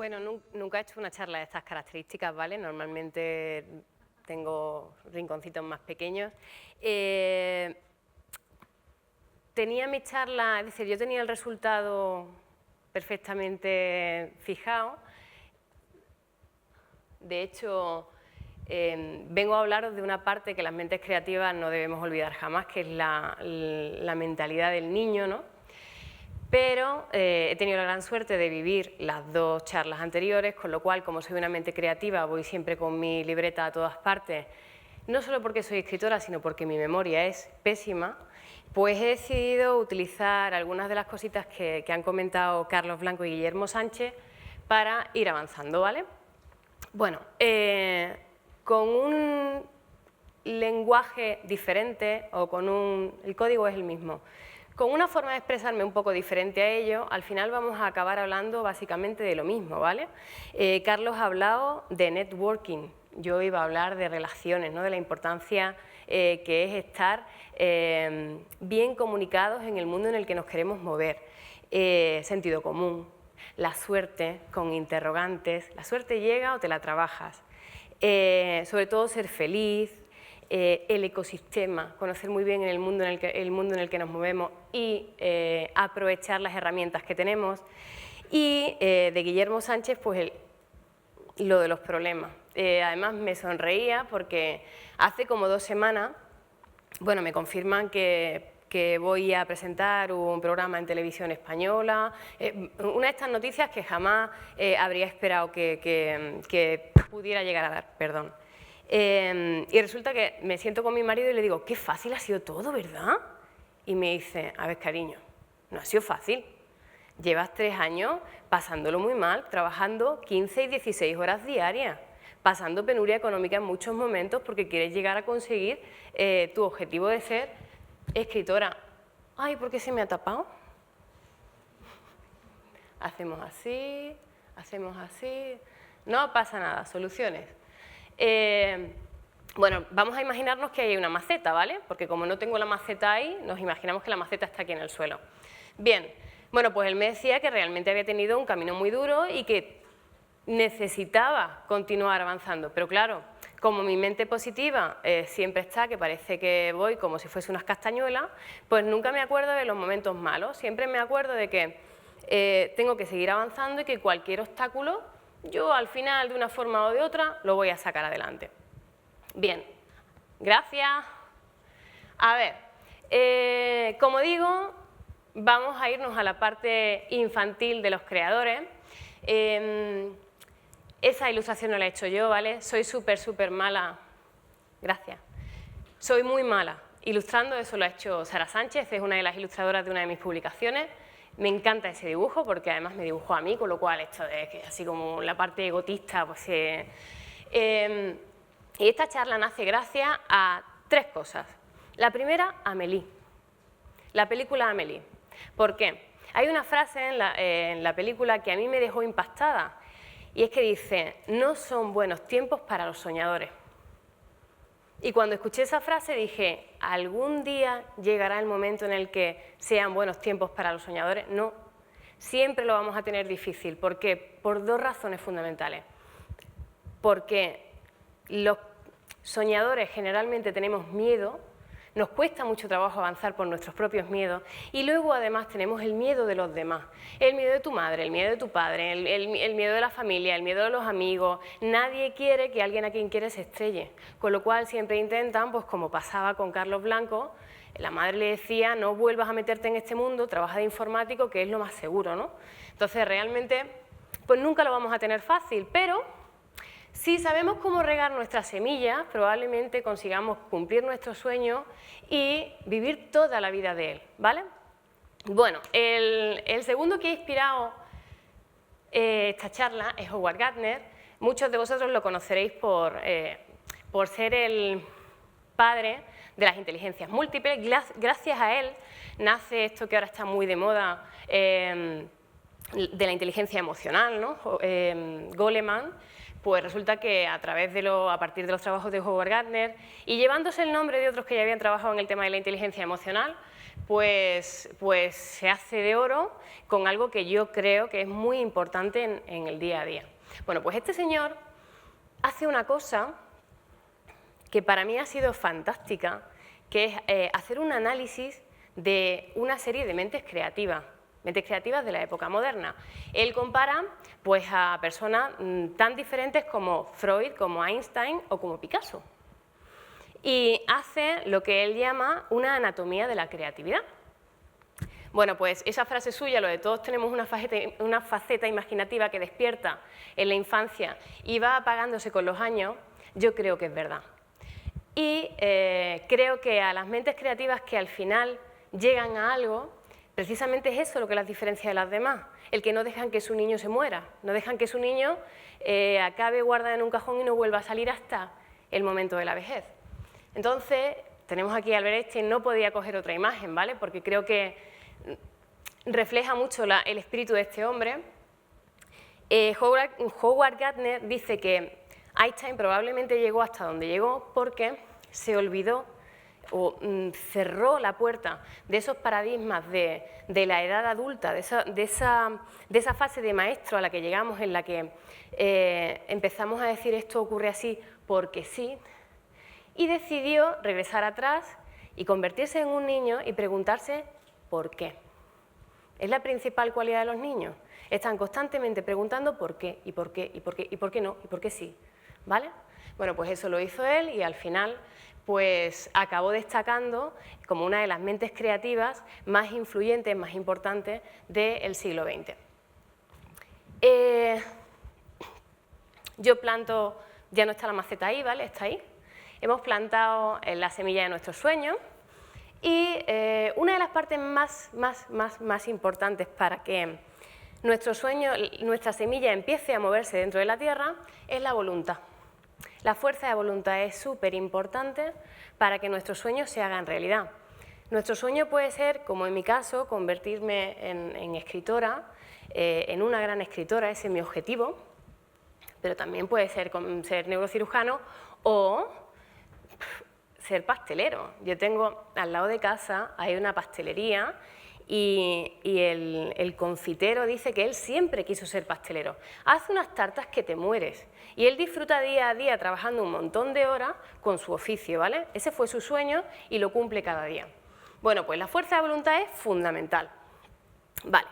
Bueno, nunca he hecho una charla de estas características, ¿vale? Normalmente tengo rinconcitos más pequeños. Tenía mi charla, es decir, yo tenía el resultado perfectamente fijado. De hecho, vengo a hablaros de una parte que las mentes creativas no debemos olvidar jamás, que es la mentalidad del niño, ¿no? Pero he tenido la gran suerte de vivir las dos charlas anteriores, con lo cual, como soy una mente creativa, voy siempre con mi libreta a todas partes, no solo porque soy escritora, sino porque mi memoria es pésima, pues he decidido utilizar algunas de las cositas que han comentado Carlos Blanco y Guillermo Sánchez para ir avanzando, ¿vale? Bueno, con un lenguaje diferente o el código es el mismo. Con una forma de expresarme un poco diferente a ello, al final vamos a acabar hablando básicamente de lo mismo, ¿vale? Carlos ha hablado de networking, yo iba a hablar de relaciones, ¿no? De la importancia que es estar bien comunicados en el mundo en el que nos queremos mover. Sentido común, la suerte con interrogantes, la suerte llega o te la trabajas. Sobre todo ser feliz, el ecosistema, conocer muy bien el mundo en el que nos movemos y aprovechar las herramientas que tenemos. Y de Guillermo Sánchez, pues lo de los problemas. Además me sonreía porque hace como 2 semanas, bueno, me confirman que voy a presentar un programa en televisión española, una de estas noticias que jamás habría esperado que pudiera llegar a dar, perdón. Y resulta que me siento con mi marido y le digo, qué fácil ha sido todo, ¿verdad? Y me dice, a ver, cariño, no ha sido fácil. Llevas 3 años pasándolo muy mal, trabajando 15 y 16 horas diarias, pasando penuria económica en muchos momentos porque quieres llegar a conseguir tu objetivo de ser escritora. Ay, ¿por qué se me ha tapado? Hacemos así, no pasa nada, soluciones. Bueno, vamos a imaginarnos que hay una maceta, ¿vale? Porque como no tengo la maceta ahí, nos imaginamos que la maceta está aquí en el suelo. Bien, bueno, pues él me decía que realmente había tenido un camino muy duro y que necesitaba continuar avanzando, pero claro, como mi mente positiva siempre está, que parece que voy como si fuese unas castañuelas, pues nunca me acuerdo de los momentos malos, siempre me acuerdo de que tengo que seguir avanzando y que cualquier obstáculo, yo al final, de una forma o de otra, lo voy a sacar adelante. Bien, gracias. A ver, como digo, vamos a irnos a la parte infantil de los creadores. Esa ilustración no la he hecho yo, ¿vale? Soy súper mala. Gracias. Soy muy mala ilustrando, eso lo ha hecho Sara Sánchez, es una de las ilustradoras de una de mis publicaciones. Me encanta ese dibujo porque además me dibujó a mí, con lo cual esto de que así como la parte egotista, pues... y esta charla nace gracias a 3 cosas. La primera, Amélie, la película Amélie. ¿Por qué? Hay una frase en la película que a mí me dejó impactada y es que dice, no son buenos tiempos para los soñadores. Y cuando escuché esa frase dije, ¿algún día llegará el momento en el que sean buenos tiempos para los soñadores? No, siempre lo vamos a tener difícil. ¿Por qué? Por 2 razones fundamentales. Porque los soñadores generalmente tenemos miedo, nos cuesta mucho trabajo avanzar por nuestros propios miedos y luego además tenemos el miedo de los demás, el miedo de tu madre, el miedo de tu padre, el miedo de la familia, el miedo de los amigos. Nadie quiere que alguien a quien quiere se estrelle, con lo cual siempre intentan, pues como pasaba con Carlos Blanco, la madre le decía no vuelvas a meterte en este mundo, trabaja de informático que es lo más seguro, ¿no? Entonces realmente pues nunca lo vamos a tener fácil, pero si sabemos cómo regar nuestras semillas, probablemente consigamos cumplir nuestro sueño y vivir toda la vida de él, ¿vale? Bueno, el segundo que ha inspirado esta charla es Howard Gardner. Muchos de vosotros lo conoceréis por ser el padre de las inteligencias múltiples. Gracias a él nace esto que ahora está muy de moda, de la inteligencia emocional, ¿no? Goleman. Pues resulta que a partir de los trabajos de Howard Gardner y llevándose el nombre de otros que ya habían trabajado en el tema de la inteligencia emocional, pues se hace de oro con algo que yo creo que es muy importante en el día a día. Bueno, pues este señor hace una cosa que para mí ha sido fantástica, que es hacer un análisis de una serie de mentes creativas de la época moderna. Él compara pues, a personas tan diferentes como Freud, como Einstein o como Picasso. Y hace lo que él llama una anatomía de la creatividad. Bueno, pues esa frase suya, lo de todos tenemos una faceta imaginativa que despierta en la infancia y va apagándose con los años, yo creo que es verdad. Y creo que a las mentes creativas que al final llegan a algo, precisamente es eso lo que las diferencia de las demás, el que no dejan que su niño se muera, no dejan que su niño acabe guardado en un cajón y no vuelva a salir hasta el momento de la vejez. Entonces, tenemos aquí a Albert Einstein, no podía coger otra imagen, ¿vale? Porque creo que refleja mucho el espíritu de este hombre. Howard Gardner dice que Einstein probablemente llegó hasta donde llegó porque se olvidó o cerró la puerta de esos paradigmas de la edad adulta, de esa fase de maestro a la que llegamos, en la que empezamos a decir esto ocurre así porque sí, y decidió regresar atrás y convertirse en un niño y preguntarse ¿por qué? Es la principal cualidad de los niños. Están constantemente preguntando por qué, y por qué, y por qué, y por qué no, y por qué sí. ¿Vale? Bueno, pues eso lo hizo él y al final pues acabó destacando como una de las mentes creativas más influyentes, más importantes del siglo XX. Yo planto, ya no está la maceta ahí, ¿vale? Está ahí. Hemos plantado la semilla de nuestros sueños y una de las partes más importantes para que nuestro sueño, nuestra semilla empiece a moverse dentro de la tierra es la voluntad. La fuerza de voluntad es súper importante para que nuestros sueños se hagan realidad. Nuestro sueño puede ser, como en mi caso, convertirme en escritora, en una gran escritora, ese es mi objetivo, pero también puede ser ser neurocirujano o ser pastelero. Yo tengo al lado de casa, hay una pastelería y el confitero dice que él siempre quiso ser pastelero. Hace unas tartas que te mueres y él disfruta día a día trabajando un montón de horas con su oficio, ¿vale? Ese fue su sueño y lo cumple cada día. Bueno, pues la fuerza de voluntad es fundamental. Vale,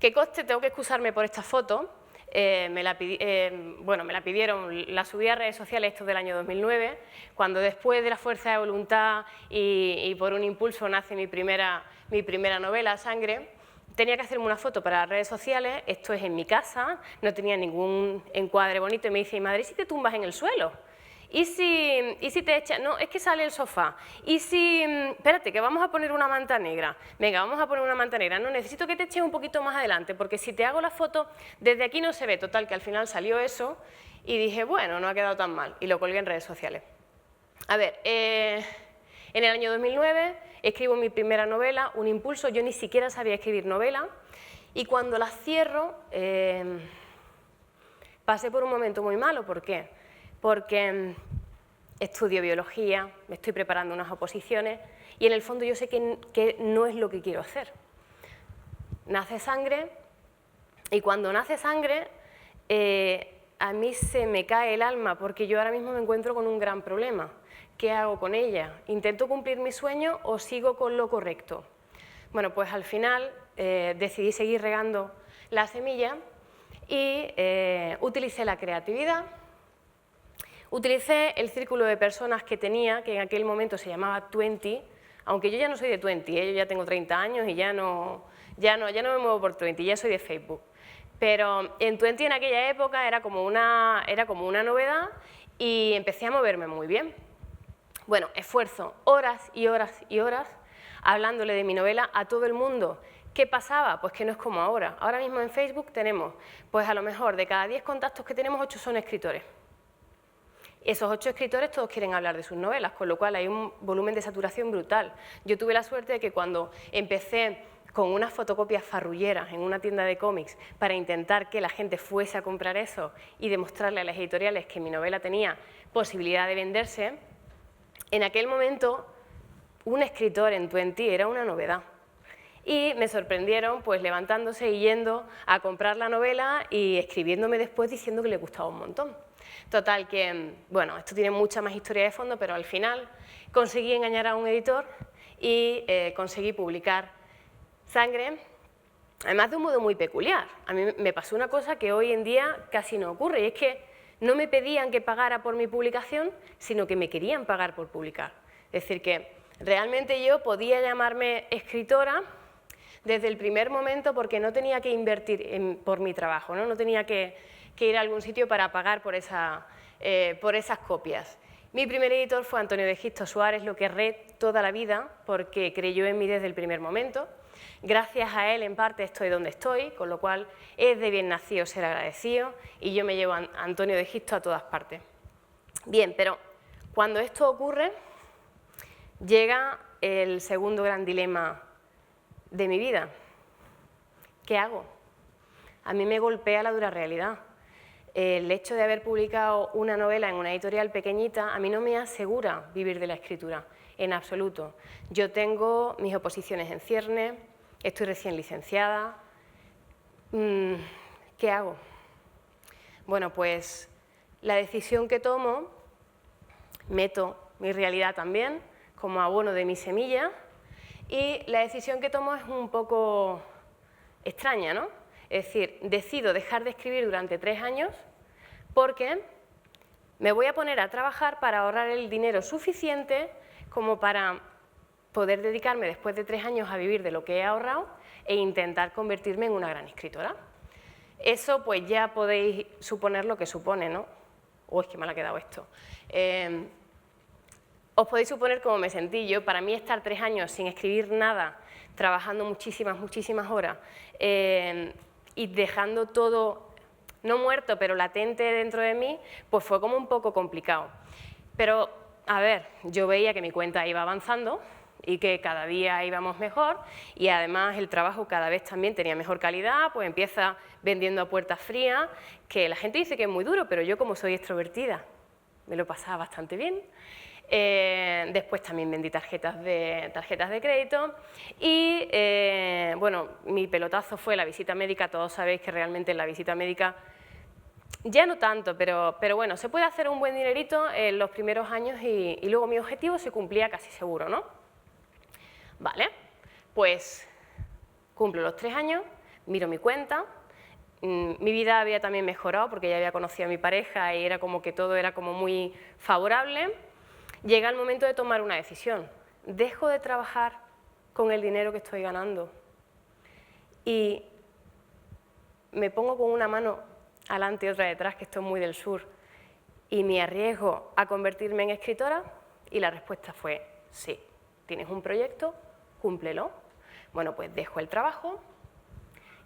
que conste, tengo que excusarme por esta foto. Me la pidieron, la subí a redes sociales, esto del año 2009, cuando después de la fuerza de voluntad y por un impulso nace mi primera novela, Sangre. Tenía que hacerme una foto para las redes sociales, esto es en mi casa, no tenía ningún encuadre bonito y me dice, madre, ¿y si te tumbas en el suelo? ¿Y si te echas? No, es que sale el sofá. ¿Y si, espérate, que vamos a poner una manta negra? Venga, vamos a poner una manta negra. No, necesito que te eches un poquito más adelante, porque si te hago la foto, desde aquí no se ve. Total, que al final salió eso y dije, bueno, no ha quedado tan mal. Y lo colgué en redes sociales. A ver, en el año 2009 escribo mi primera novela, Un impulso. Yo ni siquiera sabía escribir novela. Y cuando la cierro, pasé por un momento muy malo. ¿Por qué? Porque estudio biología, me estoy preparando unas oposiciones y en el fondo yo sé que no es lo que quiero hacer. Nace Sangre y cuando nace Sangre a mí se me cae el alma porque yo ahora mismo me encuentro con un gran problema. ¿Qué hago con ella? ¿Intento cumplir mi sueño o sigo con lo correcto? Bueno, pues al final decidí seguir regando la semilla y utilicé la creatividad. Utilicé el círculo de personas que tenía, que en aquel momento se llamaba 20, aunque yo ya no soy de 20, yo ya tengo 30 años y ya no me muevo por 20, ya soy de Facebook. Pero en 20 en aquella época era como una novedad y empecé a moverme muy bien. Bueno, esfuerzo, horas y horas y horas, hablándole de mi novela a todo el mundo. ¿Qué pasaba? Pues que no es como ahora. Ahora mismo en Facebook tenemos, pues a lo mejor de cada 10 contactos que tenemos, 8 son escritores. Esos 8 escritores todos quieren hablar de sus novelas, con lo cual hay un volumen de saturación brutal. Yo tuve la suerte de que cuando empecé con unas fotocopias farrulleras en una tienda de cómics para intentar que la gente fuese a comprar eso y demostrarle a las editoriales que mi novela tenía posibilidad de venderse, en aquel momento un escritor en Twenty era una novedad. Y me sorprendieron pues levantándose y yendo a comprar la novela y escribiéndome después diciendo que le gustaba un montón. Total que, bueno, esto tiene mucha más historia de fondo, pero al final conseguí engañar a un editor y conseguí publicar Sangre, además de un modo muy peculiar. A mí me pasó una cosa que hoy en día casi no ocurre, y es que no me pedían que pagara por mi publicación, sino que me querían pagar por publicar. Es decir, que realmente yo podía llamarme escritora desde el primer momento porque no tenía que invertir por mi trabajo, no tenía que ir a algún sitio para pagar por esas copias. Mi primer editor fue Antonio de Gisto Suárez, lo querré toda la vida porque creyó en mí desde el primer momento. Gracias a él, en parte, estoy donde estoy, con lo cual es de bien nacido ser agradecido y yo me llevo a Antonio de Gisto a todas partes. Bien, pero cuando esto ocurre, llega el segundo gran dilema de mi vida. ¿Qué hago? A mí me golpea la dura realidad. El hecho de haber publicado una novela en una editorial pequeñita a mí no me asegura vivir de la escritura, en absoluto. Yo tengo mis oposiciones en ciernes, estoy recién licenciada. ¿Qué hago? Bueno, pues la decisión que tomo, meto mi realidad también como abono de mi semilla, y la decisión que tomo es un poco extraña, ¿no? Es decir, decido dejar de escribir durante 3 años porque me voy a poner a trabajar para ahorrar el dinero suficiente como para poder dedicarme después de 3 años a vivir de lo que he ahorrado e intentar convertirme en una gran escritora. Eso pues ya podéis suponer lo que supone, ¿no? Es que mal ha quedado esto. Os podéis suponer cómo me sentí yo. Para mí estar 3 años sin escribir nada, trabajando muchísimas horas y dejando todo, no muerto, pero latente dentro de mí, pues fue como un poco complicado. Pero, a ver, yo veía que mi cuenta iba avanzando y que cada día íbamos mejor y además el trabajo cada vez también tenía mejor calidad, pues empieza vendiendo a puertas frías, que la gente dice que es muy duro, pero yo como soy extrovertida, me lo pasaba bastante bien. Después también vendí tarjetas de crédito y bueno, mi pelotazo fue la visita médica. Todos sabéis que realmente en la visita médica ya no tanto, pero bueno, se puede hacer un buen dinerito en los primeros años y luego mi objetivo se cumplía casi seguro, ¿no? Vale, pues cumplo los 3 años, miro mi cuenta. Mi vida había también mejorado porque ya había conocido a mi pareja y era como que todo era como muy favorable. Llega el momento de tomar una decisión. Dejo de trabajar con el dinero que estoy ganando y me pongo con una mano adelante y otra detrás, que esto es muy del sur, y me arriesgo a convertirme en escritora, y la respuesta fue sí. ¿Tienes un proyecto? Cúmplelo. Bueno, pues dejo el trabajo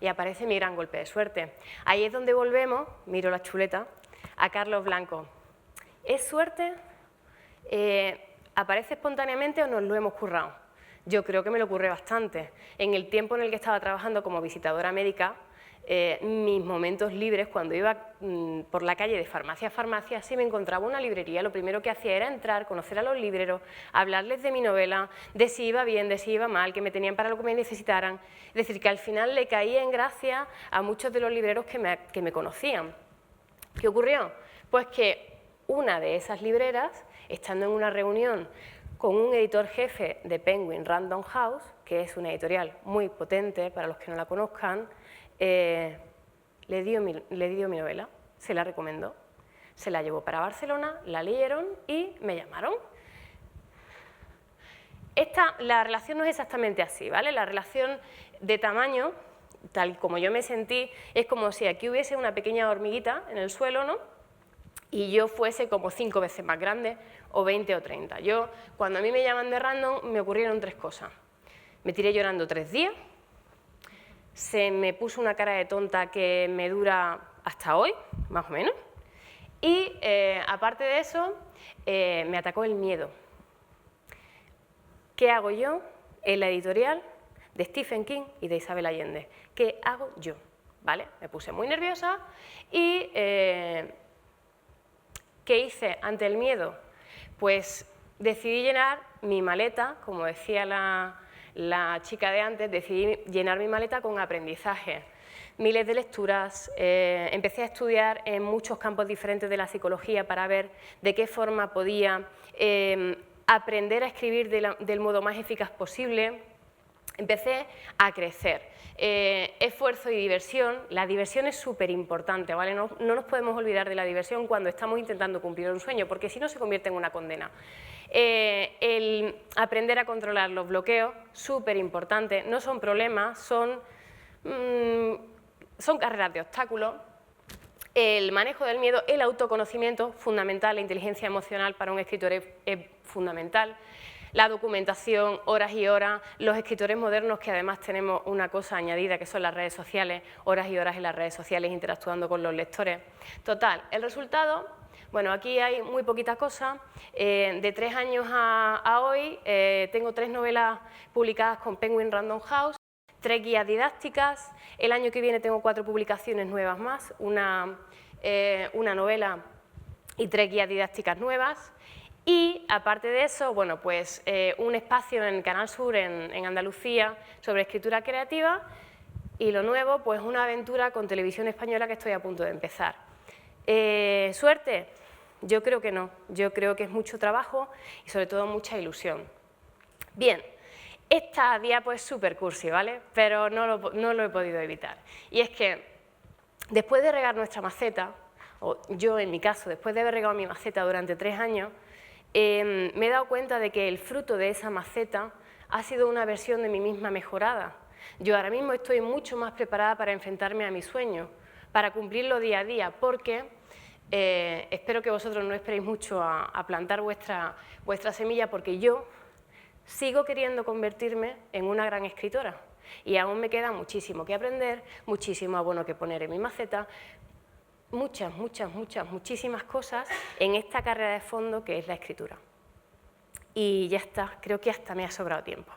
y aparece mi gran golpe de suerte. Ahí es donde volvemos, miro la chuleta, a Carlos Blanco. ¿Es suerte? ¿Aparece espontáneamente o nos lo hemos currado? Yo creo que me lo curré bastante. En el tiempo en el que estaba trabajando como visitadora médica, mis momentos libres, cuando iba por la calle de farmacia a farmacia, si me encontraba una librería, lo primero que hacía era entrar, conocer a los libreros, hablarles de mi novela, de si iba bien, de si iba mal, que me tenían para lo que me necesitaran. Es decir, que al final le caía en gracia a muchos de los libreros que me conocían. ¿Qué ocurrió? Pues que una de esas libreras, estando en una reunión con un editor jefe de Penguin Random House, que es una editorial muy potente para los que no la conozcan, le dio mi novela, se la recomendó, se la llevó para Barcelona, la leyeron y me llamaron. La relación no es exactamente así, ¿vale? La relación de tamaño, tal como yo me sentí, es como si aquí hubiese una pequeña hormiguita en el suelo, ¿no? Y yo fuese como 5 veces más grande, o 20 o 30. Cuando a mí me llaman de Random, me ocurrieron 3 cosas. Me tiré llorando 3 días, se me puso una cara de tonta que me dura hasta hoy, más o menos, y aparte de eso, me atacó el miedo. ¿Qué hago yo en la editorial de Stephen King y de Isabel Allende? ¿Qué hago yo? ¿Vale? Me puse muy nerviosa y ¿qué hice ante el miedo? Pues decidí llenar mi maleta, como decía la chica de antes, decidí llenar mi maleta con aprendizaje. Miles de lecturas, empecé a estudiar en muchos campos diferentes de la psicología para ver de qué forma podía aprender a escribir del modo más eficaz posible. Empecé a crecer. Esfuerzo y diversión. La diversión es súper importante, ¿vale? No nos podemos olvidar de la diversión cuando estamos intentando cumplir un sueño, porque si no se convierte en una condena. El aprender a controlar los bloqueos, súper importante. No son problemas, son carreras de obstáculos. El manejo del miedo, el autoconocimiento, fundamental. La inteligencia emocional para un escritor es fundamental. La documentación, horas y horas, los escritores modernos que además tenemos una cosa añadida que son las redes sociales, horas y horas en las redes sociales interactuando con los lectores. Total, el resultado, bueno, aquí hay muy poquita cosa, de 3 años a hoy tengo 3 novelas publicadas con Penguin Random House, 3 guías didácticas, el año que viene tengo 4 publicaciones nuevas más, una novela y 3 guías didácticas nuevas. Y, aparte de eso, bueno, pues un espacio en Canal Sur, en Andalucía, sobre escritura creativa y lo nuevo, pues una aventura con Televisión Española que estoy a punto de empezar. ¿Suerte? Yo creo que no, yo creo que es mucho trabajo y sobre todo mucha ilusión. Bien, esta diapo es súper cursi, ¿vale? Pero no lo he podido evitar. Y es que después de regar nuestra maceta, o yo en mi caso, después de haber regado mi maceta durante 3 años, me he dado cuenta de que el fruto de esa maceta ha sido una versión de mí misma mejorada. Yo ahora mismo estoy mucho más preparada para enfrentarme a mis sueños, para cumplirlo día a día, porque espero que vosotros no esperéis mucho a plantar vuestra semilla, porque yo sigo queriendo convertirme en una gran escritora y aún me queda muchísimo que aprender, muchísimo abono que poner en mi maceta, muchísimas cosas en esta carrera de fondo que es la escritura. Y ya está, creo que hasta me ha sobrado tiempo.